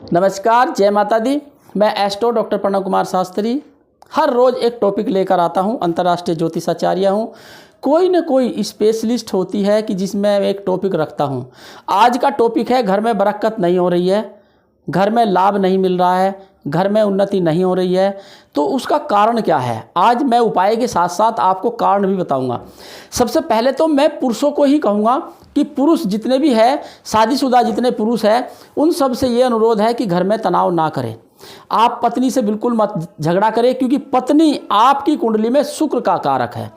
नमस्कार, जय माता दी। मैं एस्ट्रो डॉक्टर प्रणव कुमार शास्त्री हर रोज़ एक टॉपिक लेकर आता हूं। अंतर्राष्ट्रीय ज्योतिषाचार्य हूं। कोई न कोई स्पेशलिस्ट होती है कि जिसमें मैं एक टॉपिक रखता हूं। आज का टॉपिक है, घर में बरकत नहीं हो रही है, घर में लाभ नहीं मिल रहा है, घर में उन्नति नहीं हो रही है, तो उसका कारण क्या है। आज मैं उपाय के साथ साथ आपको कारण भी बताऊंगा। सबसे पहले तो मैं पुरुषों को ही कहूँगा कि पुरुष जितने भी हैं, शादीशुदा जितने पुरुष हैं, उन सब से ये अनुरोध है कि घर में तनाव ना करें। आप पत्नी से बिल्कुल मत झगड़ा करें, क्योंकि पत्नी आपकी कुंडली में शुक्र का कारक है।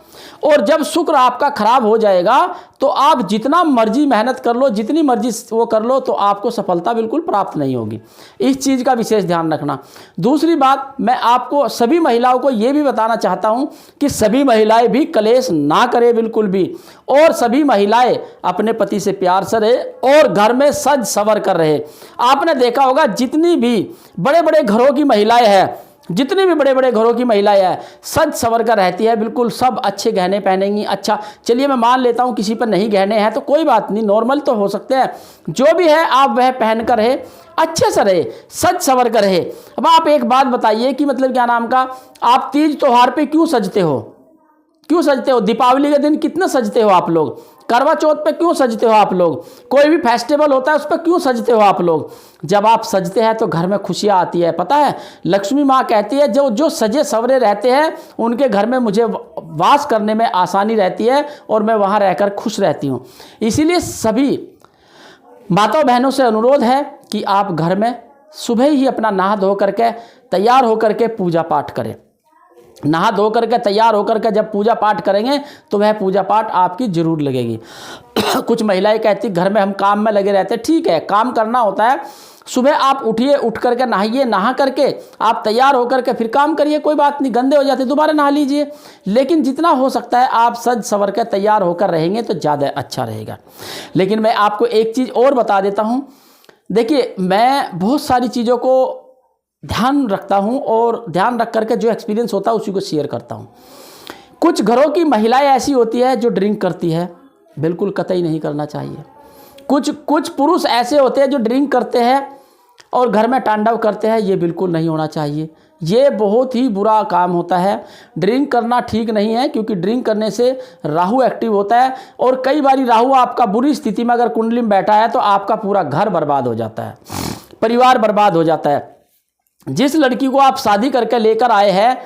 और जब शुक्र आपका खराब हो जाएगा तो आप जितना मर्जी मेहनत कर लो, जितनी मर्जी वो कर लो, तो आपको सफलता बिल्कुल प्राप्त नहीं होगी। इस चीज़ का विशेष ध्यान रखना। दूसरी बात, मैं आपको सभी महिलाओं को ये भी बताना चाहता हूँ कि सभी महिलाएं भी कलेश ना करें बिल्कुल भी, और सभी महिलाएं अपने पति से प्यार से रहे और घर में सज सवर कर रहे। आपने देखा होगा जितनी भी बड़े बड़े घरों की महिलाएं हैं, जितनी भी बड़े बड़े घरों की महिलाएं हैं, सज सवर कर रहती है, बिल्कुल सब अच्छे गहने पहनेंगी। अच्छा, चलिए मैं मान लेता हूं किसी पर नहीं गहने हैं तो कोई बात नहीं, नॉर्मल तो हो सकते हैं। जो भी है आप वह पहन कर रहे, अच्छे से रहे, सज सवर कर रहे। अब आप एक बात बताइए कि मतलब क्या नाम का, आप तीज त्योहार पे क्यों सजते हो? क्यों सजते हो? दीपावली के दिन कितना सजते हो आप लोग? करवा चौथ पे क्यों सजते हो आप लोग? कोई भी फेस्टिवल होता है उस पर क्यों सजते हो आप लोग? जब आप सजते हैं तो घर में खुशियाँ आती है। पता है, लक्ष्मी माँ कहती है जो जो सजे सवरे रहते हैं उनके घर में मुझे वास करने में आसानी रहती है और मैं वहाँ रहकर खुश रहती हूँ। इसीलिए सभी माता बहनों से अनुरोध है कि आप घर में सुबह ही अपना नहा धो करके तैयार होकर के पूजा पाठ करें। नहा धो करके तैयार होकर के जब पूजा पाठ करेंगे तो वह पूजा पाठ आपकी जरूर लगेगी। कुछ महिलाएं कहती घर में हम काम में लगे रहते हैं। ठीक है, काम करना होता है। सुबह आप उठिए, उठ करके नहाइए, नहा करके आप तैयार होकर के फिर काम करिए, कोई बात नहीं। गंदे हो जाते दोबारा नहा लीजिए, लेकिन जितना हो सकता है आप सज सवर के तैयार होकर रहेंगे तो ज़्यादा अच्छा रहेगा। लेकिन मैं आपको एक चीज़ और बता देता हूँ। देखिए, मैं बहुत सारी चीज़ों को ध्यान रखता हूं और ध्यान रख करके जो एक्सपीरियंस होता है उसी को शेयर करता हूं। कुछ घरों की महिलाएं ऐसी होती है जो ड्रिंक करती है, बिल्कुल कतई नहीं करना चाहिए। कुछ पुरुष ऐसे होते हैं जो ड्रिंक करते हैं और घर में तांडव करते हैं, ये बिल्कुल नहीं होना चाहिए। ये बहुत ही बुरा काम होता है। ड्रिंक करना ठीक नहीं है, क्योंकि ड्रिंक करने से राहु एक्टिव होता है और कई बार राहु आपका बुरी स्थिति में अगर कुंडली में बैठा है तो आपका पूरा घर बर्बाद हो जाता है, परिवार बर्बाद हो जाता है। जिस लड़की को आप शादी करके लेकर आए हैं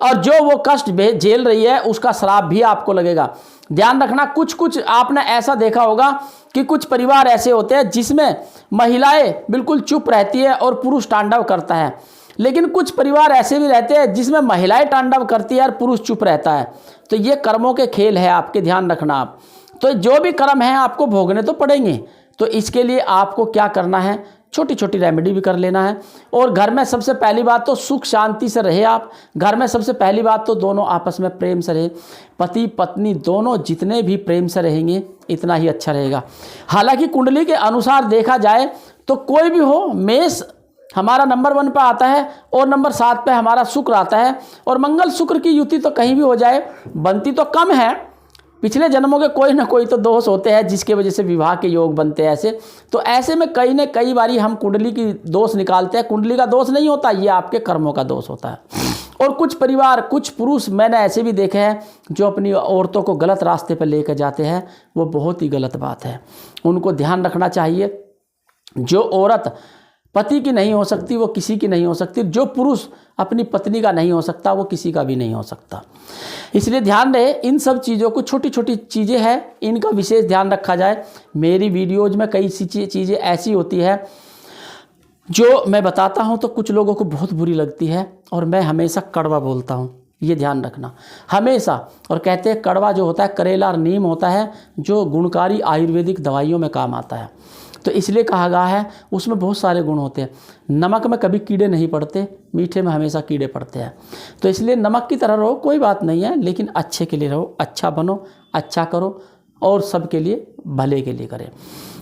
और जो वो कष्ट झेल रही है उसका श्राप भी आपको लगेगा। ध्यान रखना। कुछ आपने ऐसा देखा होगा कि कुछ परिवार ऐसे होते हैं जिसमें महिलाएं बिल्कुल चुप रहती है और पुरुष तांडव करता है, लेकिन कुछ परिवार ऐसे भी रहते हैं जिसमें महिलाएं तांडव करती है और पुरुष चुप रहता है। तो ये कर्मों के खेल है आपके, ध्यान रखना आप। तो जो भी कर्म है आपको भोगने तो पड़ेंगे। तो इसके लिए आपको क्या करना है, छोटी छोटी रेमेडी भी कर लेना है। और घर में सबसे पहली बात तो सुख शांति से रहे आप। घर में सबसे पहली बात तो दोनों आपस में प्रेम से रहे। पति पत्नी दोनों जितने भी प्रेम से रहेंगे इतना ही अच्छा रहेगा। हालांकि कुंडली के अनुसार देखा जाए तो कोई भी हो, मेष हमारा नंबर 1 पर आता है और नंबर 7 पे हमारा शुक्र आता है। और मंगल शुक्र की युति तो कहीं भी हो जाए, बनती तो कम है। पिछले जन्मों के कोई ना कोई तो दोष होते हैं जिसके वजह से विवाह के योग बनते हैं ऐसे। तो ऐसे में कई बारी हम कुंडली की दोष निकालते हैं। कुंडली का दोष नहीं होता, ये आपके कर्मों का दोष होता है। और कुछ परिवार, कुछ पुरुष मैंने ऐसे भी देखे हैं जो अपनी औरतों को गलत रास्ते पर लेकर जाते हैं। वो बहुत ही गलत बात है, उनको ध्यान रखना चाहिए। जो औरत पति की नहीं हो सकती वो किसी की नहीं हो सकती। जो पुरुष अपनी पत्नी का नहीं हो सकता वो किसी का भी नहीं हो सकता। इसलिए ध्यान रहे इन सब चीज़ों को। छोटी छोटी चीज़ें हैं, इनका विशेष ध्यान रखा जाए। मेरी वीडियोज में कई सी चीज़ें ऐसी होती है जो मैं बताता हूं तो कुछ लोगों को बहुत बुरी लगती है, और मैं हमेशा कड़वा बोलता हूं, ये ध्यान रखना हमेशा। और कहते हैं कड़वा जो होता है करेला और नीम होता है, जो गुणकारी आयुर्वेदिक दवाइयों में काम आता है। तो इसलिए कहा गया है उसमें बहुत सारे गुण होते हैं। नमक में कभी कीड़े नहीं पड़ते, मीठे में हमेशा कीड़े पड़ते हैं। तो इसलिए नमक की तरह रहो, कोई बात नहीं है, लेकिन अच्छे के लिए रहो, अच्छा बनो, अच्छा करो और सबके लिए भले के लिए करें।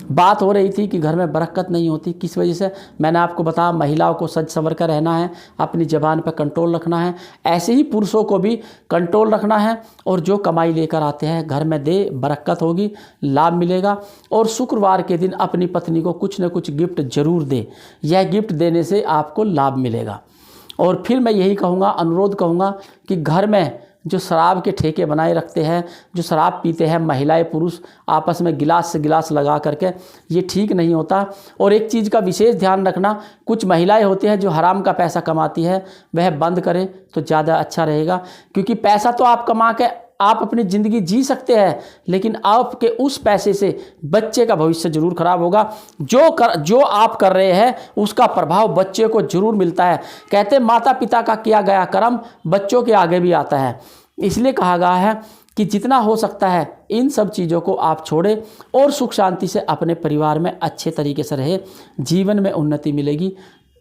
बात हो रही थी कि घर में बरकत नहीं होती, किस वजह से? मैंने आपको बताया महिलाओं को सज संवर कर रहना है, अपनी ज़बान पर कंट्रोल रखना है। ऐसे ही पुरुषों को भी कंट्रोल रखना है और जो कमाई लेकर आते हैं घर में दे, बरकत होगी, लाभ मिलेगा। और शुक्रवार के दिन अपनी पत्नी को कुछ न कुछ गिफ्ट जरूर दे, यह गिफ्ट देने से आपको लाभ मिलेगा। और फिर मैं यही कहूँगा, अनुरोध कहूँगा कि घर में जो शराब के ठेके बनाए रखते हैं, जो शराब पीते हैं महिलाएं पुरुष आपस में गिलास से गिलास लगा करके, ये ठीक नहीं होता। और एक चीज़ का विशेष ध्यान रखना, कुछ महिलाएं होती हैं जो हराम का पैसा कमाती है, वह बंद करें तो ज़्यादा अच्छा रहेगा। क्योंकि पैसा तो आप कमा के आप अपनी ज़िंदगी जी सकते हैं, लेकिन आपके उस पैसे से बच्चे का भविष्य जरूर खराब होगा। जो आप कर रहे हैं उसका प्रभाव बच्चे को जरूर मिलता है। कहते माता पिता का किया गया कर्म बच्चों के आगे भी आता है। इसलिए कहा गया है कि जितना हो सकता है इन सब चीज़ों को आप छोड़ें और सुख शांति से अपने परिवार में अच्छे तरीके से रहे। जीवन में उन्नति मिलेगी,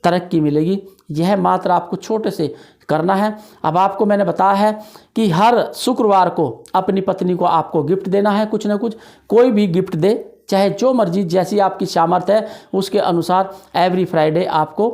तरक्की मिलेगी। यह मात्र आपको छोटे से करना है। अब आपको मैंने बताया है कि हर शुक्रवार को अपनी पत्नी को आपको गिफ्ट देना है, कुछ ना कुछ, कोई भी गिफ्ट दे, चाहे जो मर्जी, जैसी आपकी सामर्थ्य है उसके अनुसार एवरी फ्राइडे आपको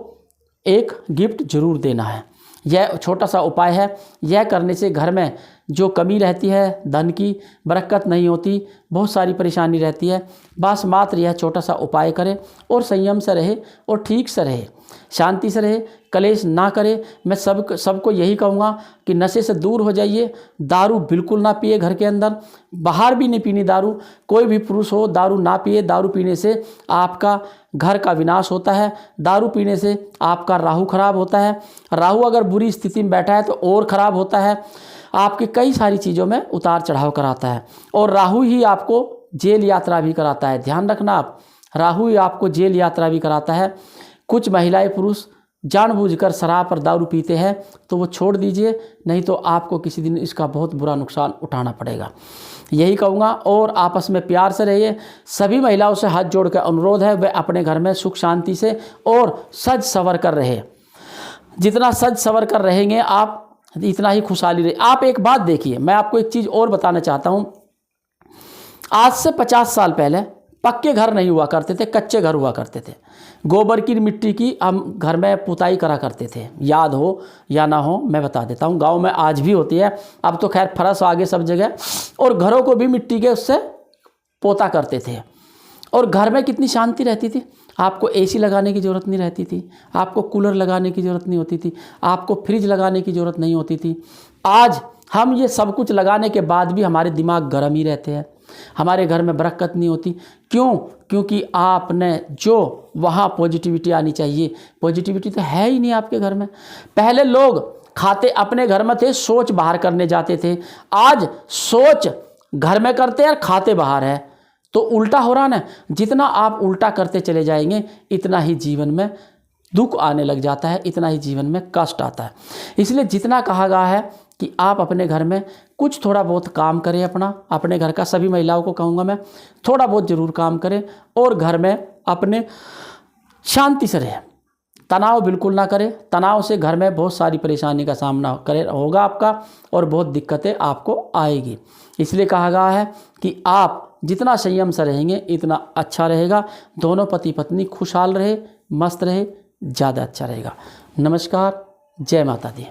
एक गिफ्ट जरूर देना है। यह छोटा सा उपाय है। यह करने से घर में जो कमी रहती है, धन की बरकत नहीं होती, बहुत सारी परेशानी रहती है। बस मात्र यह छोटा सा उपाय करें और संयम से रहे और ठीक से रहे, शांति से रहे, कलेश ना करे। मैं सबको यही कहूँगा कि नशे से दूर हो जाइए। दारू बिल्कुल ना पिए, घर के अंदर बाहर भी नहीं पीनी दारू। कोई भी पुरुष हो दारू ना पिए। दारू पीने से आपका घर का विनाश होता है। दारू पीने से आपका राहु खराब होता है। राहु अगर बुरी स्थिति में बैठा है तो और ख़राब होता है। आपकी कई सारी चीज़ों में उतार चढ़ाव कराता है। और राहु ही आपको जेल यात्रा भी कराता है। ध्यान रखना आप, राहु ही आपको जेल यात्रा भी कराता है। कुछ महिलाएं पुरुष जानबूझकर शराब और दारू पीते हैं तो वो छोड़ दीजिए, नहीं तो आपको किसी दिन इसका बहुत बुरा नुकसान उठाना पड़ेगा। यही कहूँगा। और आपस में प्यार से रहिए। सभी महिलाओं से हाथ जोड़ कर अनुरोध है, वे अपने घर में सुख शांति से और सज संवर कर रहे। जितना सज संवर कर रहेंगे आप, इतना ही खुशहाली रहे। आप एक बात देखिए, मैं आपको एक चीज़ और बताना चाहता हूँ। आज से 50 साल पहले पक्के घर नहीं हुआ करते थे, कच्चे घर हुआ करते थे। गोबर की मिट्टी की हम घर में पुताई करा करते थे। याद हो या ना हो मैं बता देता हूँ, गांव में आज भी होती है। अब तो खैर फर्श आगे सब जगह। और घरों को भी मिट्टी के उससे पोता करते थे। और घर में कितनी शांति रहती थी। आपको एसी लगाने की ज़रूरत नहीं रहती थी, आपको कूलर लगाने की ज़रूरत नहीं होती थी, आपको फ्रिज लगाने की ज़रूरत नहीं होती थी। आज हम ये सब कुछ लगाने के बाद भी हमारे दिमाग गर्म ही रहते हैं, हमारे घर में बरकत नहीं होती। क्यों? क्योंकि आपने जो वहाँ पॉजिटिविटी आनी चाहिए, पॉजिटिविटी तो है ही नहीं आपके घर में। पहले लोग खाते अपने घर में थे, सोच बाहर करने जाते थे। आज सोच घर में करते हैं और खाते बाहर है। तो उल्टा हो रहा ना। जितना आप उल्टा करते चले जाएंगे इतना ही जीवन में दुख आने लग जाता है, इतना ही जीवन में कष्ट आता है। इसलिए जितना कहा गया है कि आप अपने घर में कुछ थोड़ा बहुत काम करें, अपने घर का, सभी महिलाओं को कहूँगा मैं, थोड़ा बहुत ज़रूर काम करें और घर में अपने शांति से रहें। तनाव बिल्कुल ना करें। तनाव से घर में बहुत सारी परेशानी का सामना करे होगा आपका और बहुत दिक्कतें आपको आएगी। इसलिए कहा गया है कि आप जितना संयम से रहेंगे इतना अच्छा रहेगा। दोनों पति पत्नी खुशहाल रहे, मस्त रहे, ज़्यादा अच्छा रहेगा। नमस्कार, जय माता दी।